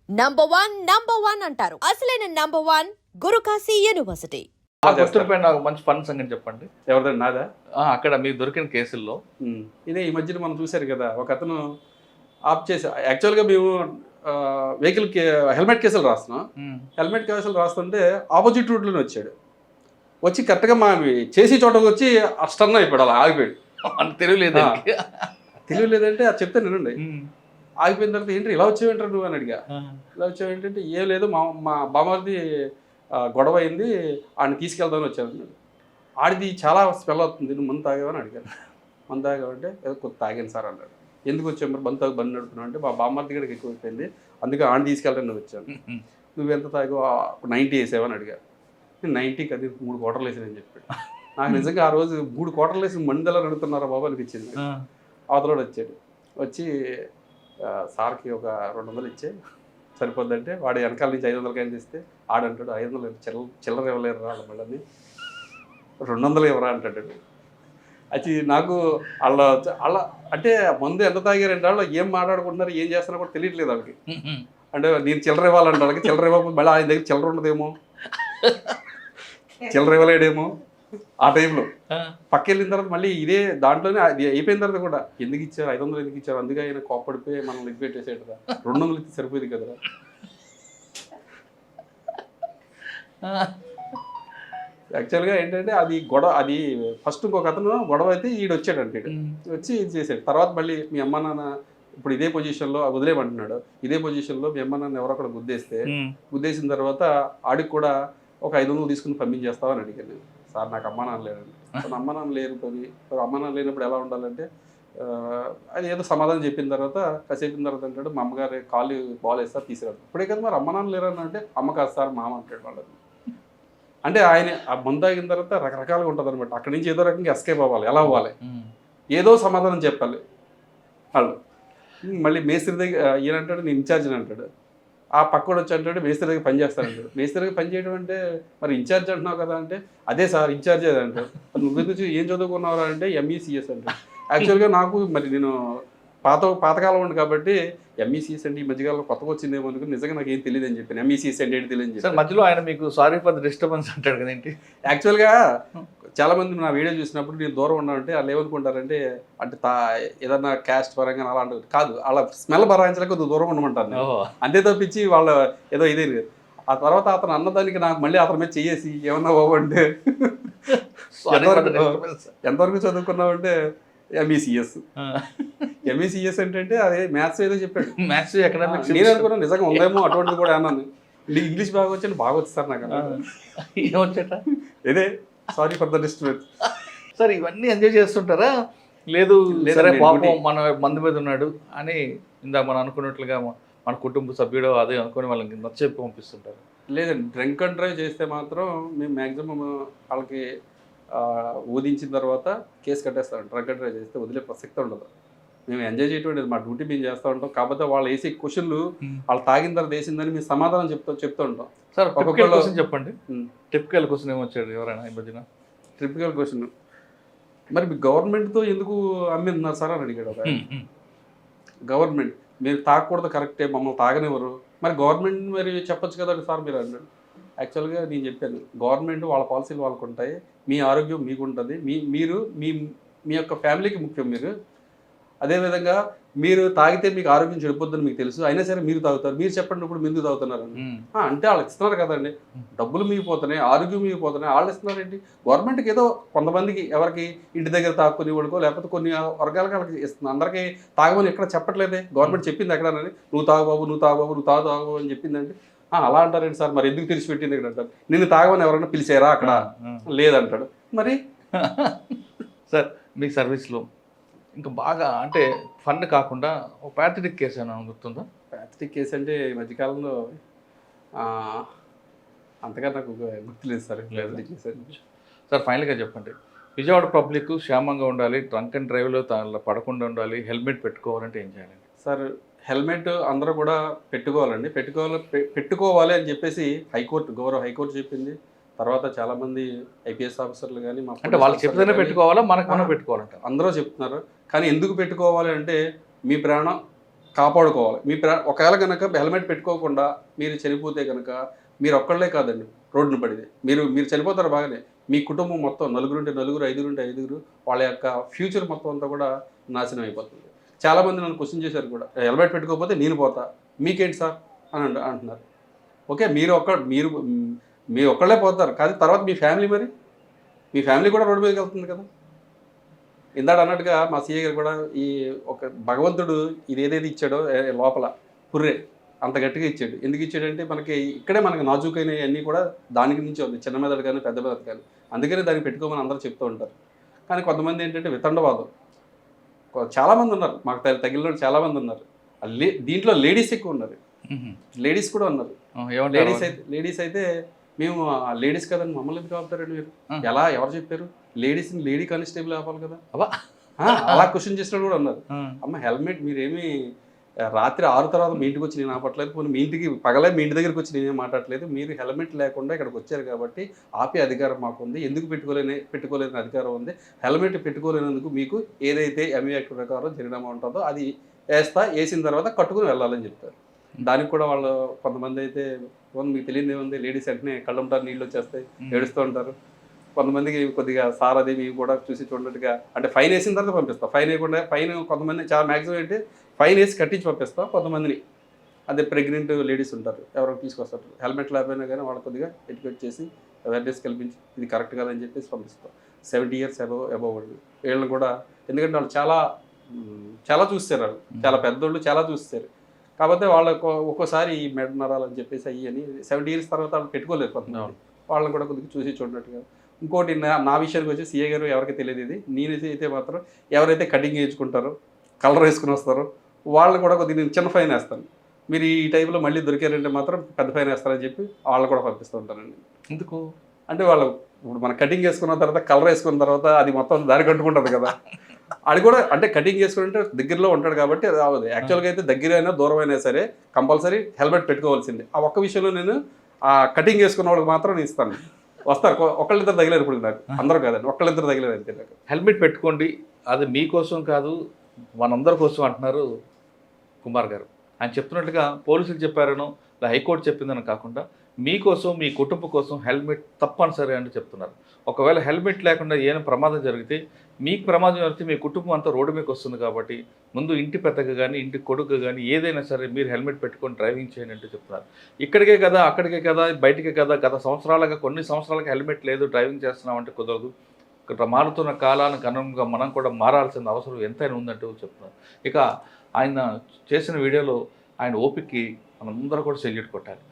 Number one అంటారు. అసలైన number one Guru Kashi university. గుర్తుపై నాకు మంచి ఫన్ సంగతి చెప్పండి. ఎవరిదండి నాదా? అక్కడ మీకు దొరికిన కేసుల్లో ఇదే ఈ మధ్యన మనం చూశారు కదా, ఒక అతను ఆప్ చేసి యాక్చువల్గా మేము వెహికల్ హెల్మెట్ కేసులు రాస్తున్నాం. హెల్మెట్ కేసులు రాస్తుంటే ఆపోజిట్ రూట్లోనే వచ్చాడు. వచ్చి కరెక్ట్గా మా చేసి చోటకు వచ్చి స్టన్ అయిపోయాడు, అలా ఆగిపోయాడు. తెలియలేదు. తెలియలేదంటే అది చెప్తే నేనండి. ఆగిపోయిన తర్వాత ఏంటి ఇలా వచ్చావేంటారు నువ్వు అని అడిగా. ఇలా వచ్చావు ఏంటంటే ఏం లేదు, మా బామ్మది గొడవ అయింది, ఆడిని తీసుకెళ్దామని వచ్చాను. ఆడిది చాలా స్మెల్ అవుతుంది, నువ్వు మందు తాగావని అడిగాను. మందు తాగావంటే ఏదో కొత్త తాగాను సార్ అన్నాడు. ఎందుకు వచ్చావు మరి బండి బండి నడుపుతున్నావు అంటే మా బామ్మది గడికి ఎక్కువ అయిపోయింది, అందుకే ఆడిని తీసుకెళ్ళాలని వచ్చాను. నువ్వు ఎంత తాగావు? 90 వేసావని అడిగా. నేను 90 అది 3 క్వార్టర్లు వేసానని చెప్పాడు. నాకు నిజంగా ఆ రోజు 3 క్వార్టర్లు వేసి మంది ఎలా నడుపుతున్నారా బాబు అనిపించింది. అవతలోడు వచ్చాడు, వచ్చి సార్కి ఒక 200 ఇచ్చే సరిపోద్దంటే వాడు వెనకాల నుంచి 500 కాయలు తీస్తే ఆడంటాడు 500 చిల్లర ఇవ్వలేరు రా మళ్ళీ 200 ఇవ్వరా అంటాడు. అది నాకు అలా అంటే మందు ఎంత తాగారంటే వాళ్ళు ఏం మాట్లాడుకుంటున్నారు ఏం చేస్తున్నా కూడా తెలియట్లేదు వాళ్ళకి. అంటే నేను చిల్లర ఇవ్వాలంటే వాళ్ళకి చిల్లర ఇవ్వకపోతే మళ్ళీ ఆయన దగ్గర చిల్లర ఉండదేమో, చిల్లర ఇవ్వలేడేమో. ఆ టైంలో పక్క వెళ్ళిన తర్వాత మళ్ళీ ఇదే దాంట్లోనే అయిపోయిన తర్వాత కూడా ఎందుకు ఇచ్చారు 500 ఎందుకు ఇచ్చారు, అందుకే ఆయన కోప్పడిపోయి మనం లెగ్ పెట్టేసేటరా 200 ఇచ్చి సరిపోయింది కదరా. యాక్చువల్గా ఏంటంటే అది గొడవ, అది ఫస్ట్ ఇంకొక అతను గొడవ అయితే ఈడు వచ్చాడంటే వచ్చి ఇది చేసాడు. తర్వాత మళ్ళీ మీ అమ్మ నాన్న ఇప్పుడు ఇదే పొజిషన్లో వదిలేమంటున్నాడు, ఇదే పొజిషన్లో మీ అమ్మ నాన్న ఎవరో అక్కడ గుద్దేసిన తర్వాత ఆడికి కూడా ఒక 500 తీసుకుని పంపించేస్తామని అడిగాను నేను. సార్ నాకు అమ్మ నాన్న లేరండి. అమ్మ నాన్న లేరు పని, అమ్మ నాన్న లేనప్పుడు ఎలా ఉండాలంటే అది ఏదో సమాధానం చెప్పిన తర్వాత కాసేపిన తర్వాత అంటాడు మా అమ్మగారు కాలు బాల్ వేస్తారు తీసుకురాడు. ఇప్పుడే కదా మరి అమ్మ నాన్న లేరని అంటే అమ్మ కాదు సార్ మామ అంటాడు వాళ్ళని. అంటే ఆయన ఆ మందు తాగిన తర్వాత రకరకాలుగా ఉంటుంది అనమాట. అక్కడి నుంచి ఏదో రకంగా ఎస్కేప్ అవ్వాలి, ఎలా అవ్వాలి, ఏదో సమాధానం చెప్పాలి వాళ్ళు. మళ్ళీ మేస్త్రి దగ్గర ఈయన అంటాడు నేను ఇన్ఛార్జ్ అని అంటాడు. ఆ పక్కడు వచ్చి అంటాడు మేస్త్రి దగ్గర పని చేస్తానంటాడు. మేస్త్రి దగ్గర పని చేయడం అంటే మరి ఇన్ఛార్జ్ అంటున్నావు కదా అంటే అదే సార్ ఇన్ఛార్జ్ అదే అంటాడు. నువ్వు గురించి ఏం చదువుకున్నావు అంటే ఎంఈసిఎస్ అంటాడు. యాక్చువల్గా నాకు మరి నేను పాతకాలం ఉంది కాబట్టి ఎంఈసిఎస్ అంటే ఈ మధ్యకాలంలో కొత్తగా వచ్చిందేమో అనుకుని నిజంగా నాకు ఏం తెలియదు అని చెప్పాను. ఎంఈసిఎస్ అంటే ఏంటి తెలియదు సార్. మధ్యలో ఆయన మీకు సారీ ఫర్ ద డిస్టర్బెన్స్ అంటాడు కదేంటి. యాక్చువల్గా చాలా మంది నా వీడియో చూసినప్పుడు నేను దూరం ఉన్నానంటే వాళ్ళు ఏమనుకుంటారంటే అంటే ఏదన్నా క్యాస్ట్ పరంగా అలాంటి కాదు, అలా స్మెల్ భరాయించలేక కొద్దిగా దూరం ఉండమంటాను అంతే తప్పించి వాళ్ళ ఏదో ఇదే లేదు. ఆ తర్వాత అతను అన్నదానికి నాకు మళ్ళీ అతని మీద చెయ్యేసి ఏమన్నా బాబంటే ఎంతవరకు చదువుకున్నావంటే ఎంఈసిఎస్. ఎంఈసిఎస్ ఏంటంటే అదే మ్యాథ్స్ ఏదో చెప్పాడు. మ్యాథ్స్ ఎకనామిక్స్ నేను అనుకున్నాను నిజంగా ఉందేమో అటువంటిది కూడా అన్నాను. ఇంగ్లీష్ బాగా వచ్చి బాగా వచ్చి సార్ నాకు ఏమొచ్చట ఇదే sorry for the disturbance. Sir ఇవన్నీ ఎంజాయ్ చేస్తుంటారా? లేదు సరే పాపం మన మంది మీద ఉన్నాడు అని ఇందాక మనం అనుకున్నట్లుగా మన కుటుంబ సభ్యుడు అదే అనుకుని వాళ్ళకి నచ్చేపి పంపిస్తుంటారు? లేదండి, డ్రింక్ అండ్ డ్రైవ్ చేస్తే మాత్రం మేము మ్యాక్సిమం వాళ్ళకి ఊదించిన తర్వాత కేసు కట్టేస్తాం. డ్రంక్ అండ్ డ్రైవ్ చేస్తే వదిలే ప్రసక్తి ఉండదు. మేము ఎంజాయ్ చేయటం మా డ్యూటీ మేము చేస్తూ ఉంటాం. కాకపోతే వాళ్ళు వేసే క్వశ్చన్లు వాళ్ళు తాగిన తర్వాత వేసిందని మేము సమాధానం చెప్తూ ఉంటాం. సార్ ఒక్కొక్క క్వశ్చన్ చెప్పండి. టిపికల్ క్వశ్చన్ ఏమొచ్చాడు ఎవరైనా ఈ మధ్యన? టిపికల్ క్వశ్చన్ మరి మీ గవర్నమెంట్తో ఎందుకు అమ్మిస్తున్నారు సార్ అని అడిగాడు. గవర్నమెంట్ మీరు తాగకూడదు కరెక్టే, మమ్మల్ని తాగనివ్వరు, మరి గవర్నమెంట్ మరి చెప్పొచ్చు కదా సార్ మీరు అన్నాడు. యాక్చువల్గా నేను చెప్పాను గవర్నమెంట్ వాళ్ళ పాలసీలు వాళ్ళకు ఉంటాయి, మీ ఆరోగ్యం మీకు ఉంటుంది, మీరు మీ యొక్క ఫ్యామిలీకి ముఖ్యం. మీరు అదేవిధంగా మీరు తాగితే మీకు ఆరోగ్యం చెడిపోద్దని మీకు తెలుసు, అయినా సరే మీరు తాగుతారు, మీరు చెప్పండి ఇప్పుడు ఎందుకు తాగుతున్నారు అంటే వాళ్ళు ఇస్తున్నారు కదండి, డబ్బులు మిగిపోతున్నాయి, ఆరోగ్యం మిగిపోతున్నాయి, వాళ్ళు ఇస్తున్నారండి. గవర్నమెంట్కి ఏదో కొంతమందికి ఎవరికి ఇంటి దగ్గర తాక్కుని వాడుకో లేకపోతే కొన్ని వర్గాలకి వాళ్ళకి ఇస్తుంది, అందరికీ తాగమని ఎక్కడ చెప్పట్లేదే. గవర్నమెంట్ చెప్పింది ఎక్కడనని నువ్వు తాగుబాబు నువ్వు తాగుబాబు నువ్వు తాగుబాబు అని చెప్పిందండి. అలా అంటారండి సార్, మరి ఎందుకు తెరిచిపెట్టింది ఇక్కడ అంటారు. నిన్ను తాగమని ఎవరైనా పిలిచారా అక్కడ లేదంటాడు. మరి సార్ మీ సర్వీస్లో ఇంకా బాగా అంటే ఫన్ కాకుండా ఒక ప్యాథటిక్ కేసు ఏమైనా గుర్తుందా? ప్యాథటిక్ కేసు అంటే ఈ మధ్యకాలంలో అంతగా నాకు గుర్తులేదు సార్. సార్ ఫైనల్గా చెప్పండి, విజయవాడ పబ్లిక్ క్షేమంగా ఉండాలి, డ్రంక్ అండ్ డ్రైవ్లో పడకుండా ఉండాలి, హెల్మెట్ పెట్టుకోవాలంటే ఏం చేయాలండి? సార్ హెల్మెట్ అందరూ కూడా పెట్టుకోవాలండి. పెట్టుకోవాలి అని చెప్పేసి గౌరవ హైకోర్టు చెప్పింది. తర్వాత చాలామంది ఐపీఎస్ ఆఫీసర్లు కానీ అంటే వాళ్ళు చెప్తేనే పెట్టుకోవాలా, మనకు మనం పెట్టుకోవాలంట అందరూ చెప్తున్నారు. కానీ ఎందుకు పెట్టుకోవాలి అంటే మీ ప్రాణం కాపాడుకోవాలి. ఒకవేళ కనుక హెల్మెట్ పెట్టుకోకుండా మీరు చనిపోతే కనుక మీరు ఒక్కళ్ళే కాదండి రోడ్డున పడితే. మీరు చనిపోతారు బాగానే. మీ కుటుంబం మొత్తం నలుగురుంటే నలుగురు, ఐదుగురుంటే ఐదుగురు, వాళ్ళ యొక్క ఫ్యూచర్ మొత్తం అంతా కూడా నాశనం అయిపోతుంది. చాలామంది నన్ను క్వశ్చన్ చేశారు కూడా, హెల్మెట్ పెట్టుకోకపోతే నేను పోతా, మీకేంటి సార్ అని అంటున్నారు. ఓకే, మీరు ఒక్కళ్ళే పోతారు, కానీ తర్వాత మీ ఫ్యామిలీ, మరి మీ ఫ్యామిలీ కూడా రోడ్డు మీదకి వెళ్తుంది కదా. ఇందాక అన్నట్టుగా మా సీఏ గారు కూడా ఈ ఒక భగవంతుడు ఇది ఏదైతే ఇచ్చాడో లోపల పుర్రే అంత గట్టిగా ఇచ్చాడు. ఎందుకు ఇచ్చాడంటే మనకి నాజూకైనవి అన్నీ కూడా దానికి నుంచి ఉంది, చిన్న మెదడు కానీ పెద్ద మెదడు కానీ. అందుకనే దాన్ని పెట్టుకోమని అందరూ చెప్తూ ఉంటారు. కానీ కొంతమంది ఏంటంటే వితండవాదం, చాలామంది ఉన్నారు, మాకు తగిలిన చాలామంది ఉన్నారు. దీంట్లో లేడీస్ ఎక్కువ ఉన్నారు, లేడీస్ కూడా ఉన్నారు. లేడీస్ అయితే మేము లేడీస్ కదండి, మమ్మల్ని ఎందుకు ఆపుతారండి మీరు, ఎవరు చెప్పారు, లేడీస్ని లేడీ కానిస్టేబుల్ ఆపాలి కదా, అలా క్వశ్చన్ చేసినట్టు కూడా ఉన్నారు. అమ్మ హెల్మెట్ మీరేమి రాత్రి 6 తర్వాత మీ ఇంటికి వచ్చి నేను ఆపట్లేదు, పోనీ మీ ఇంటికి పగలే మీ ఇంటి దగ్గరికి వచ్చి నేనేం మాట్లాడలేదు. మీరు హెల్మెట్ లేకుండా ఇక్కడికి వచ్చారు కాబట్టి ఆపే అధికారం మాకు ఉంది. ఎందుకు పెట్టుకోలేని అధికారం ఉంది. హెల్మెట్ పెట్టుకోలేనందుకు మీకు ఏదైతే ఎంఏ యాక్ట్ ప్రకారం జరిమానా ఉంటుందో అది వేసిన తర్వాత కట్టుకుని వెళ్ళాలని చెప్తారు. దానికి కూడా వాళ్ళు కొంతమంది అయితే మీకు తెలియదు ఏముంది, లేడీస్ వెంటనే కళ్ళంటారు, నీళ్ళు వచ్చేస్తాయి, ఏడుస్తూ ఉంటారు. కొంతమందికి కొద్దిగా సార్ అది మీకు కూడా చూసి చూడట్టుగా అంటే ఫైన్ వేసిన తర్వాత పంపిస్తాం. ఫైన్ కొంతమంది చాలా మ్యాక్సిమం అయితే ఫైన్ వేసి కట్టించి పంపిస్తాం. కొంతమందిని అదే ప్రెగ్నెంట్ లేడీస్ ఉంటారు, ఎవరో తీసుకొస్తారు, హెల్మెట్ లేకపోయినా కానీ వాళ్ళు కొద్దిగా ఎడ్యుకేట్ చేసి అవేర్నెస్ కల్పించి ఇది కరెక్ట్ కాదని చెప్పేసి పంపిస్తాం. 70 years అబవ్ వీళ్ళని కూడా, ఎందుకంటే వాళ్ళు చాలా చూస్తారు, వాళ్ళు చాలా పెద్దోళ్ళు చాలా చూస్తారు. కాకపోతే వాళ్ళకు ఒక్కోసారి ఈ మెడ నరాలని చెప్పేసి అయ్యని 70 years తర్వాత వాళ్ళు పెట్టుకోలేరు కొంతమంది. వాళ్ళని కూడా కొద్దిగా చూసి చూడనట్టుగా. ఇంకోటి నా విషయానికి వచ్చి సీఏ గారు ఎవరికి తెలియదు ఇది, నేనైతే మాత్రం ఎవరైతే కటింగ్ వేయించుకుంటారో కలర్ వేసుకుని వస్తారో వాళ్ళని కూడా కొద్దిగా నేను చిన్న ఫైన్ వేస్తాను. మీరు ఈ టైంలో మళ్ళీ దొరికారంటే మాత్రం పెద్ద ఫైన్ వేస్తారని చెప్పి వాళ్ళని కూడా పంపిస్తూ ఉంటానండి. ఎందుకు అంటే వాళ్ళు ఇప్పుడు మనం కటింగ్ వేసుకున్న తర్వాత కలర్ వేసుకున్న తర్వాత అది మొత్తం దారి కట్టుకుంటుంది కదా, అది కూడా అంటే కటింగ్ చేసుకుంటే దగ్గరలో ఉంటాడు కాబట్టి అది అవ్వదు. యాక్చువల్గా అయితే దగ్గర అయినా దూరం అయినా సరే కంపల్సరీ హెల్మెట్ పెట్టుకోవాల్సిందే. ఆ ఒక్క విషయంలో నేను ఆ కటింగ్ వేసుకున్న వాళ్ళకి మాత్రం నేను ఇస్తాను. వస్తారు ఒకళ్ళిద్దరు తగిలేరు, ఇప్పుడు నాకు అందరూ కాదండి, ఒకళ్ళిద్దరు తగిలేరు అంతే. నాకు హెల్మెట్ పెట్టుకోండి, అది మీకోసం కాదు మనందరి కోసం అంటున్నారు కుమార్ గారు. ఆయన చెప్తున్నట్టుగా పోలీసులు చెప్పారనో లేదా హైకోర్టు చెప్పిందని కాకుండా మీకోసం మీ కుటుంబం కోసం హెల్మెట్ తప్పనిసరి అని చెప్తున్నారు. ఒకవేళ హెల్మెట్ లేకుండా ఏమైనా ప్రమాదం జరిగితే మీకు ప్రమాదం జరిగితే మీ కుటుంబం అంతా రోడ్డు మీదకి వస్తుంది. కాబట్టి ముందు ఇంటి పెద్దగా కానీ ఇంటి కొడుకు కానీ ఏదైనా సరే మీరు హెల్మెట్ పెట్టుకొని డ్రైవింగ్ చేయండి అంటూ చెప్తున్నారు. ఇక్కడికే కదా అక్కడికే కదా బయటికే కదా, గత కొన్ని సంవత్సరాలుగా హెల్మెట్ లేదు డ్రైవింగ్ చేస్తున్నామంటే కుదరదు. ఇక్కడ మారుతున్న కాలానికి అనుగుణంగా మనం కూడా మారాల్సిన అవసరం ఎంతైనా ఉందంటూ చెప్తున్నారు. ఇక ఆయన చేసిన వీడియోలో ఆయన ఓపికకి మనందరూ కూడా సెల్యూట్ కొట్టాలి.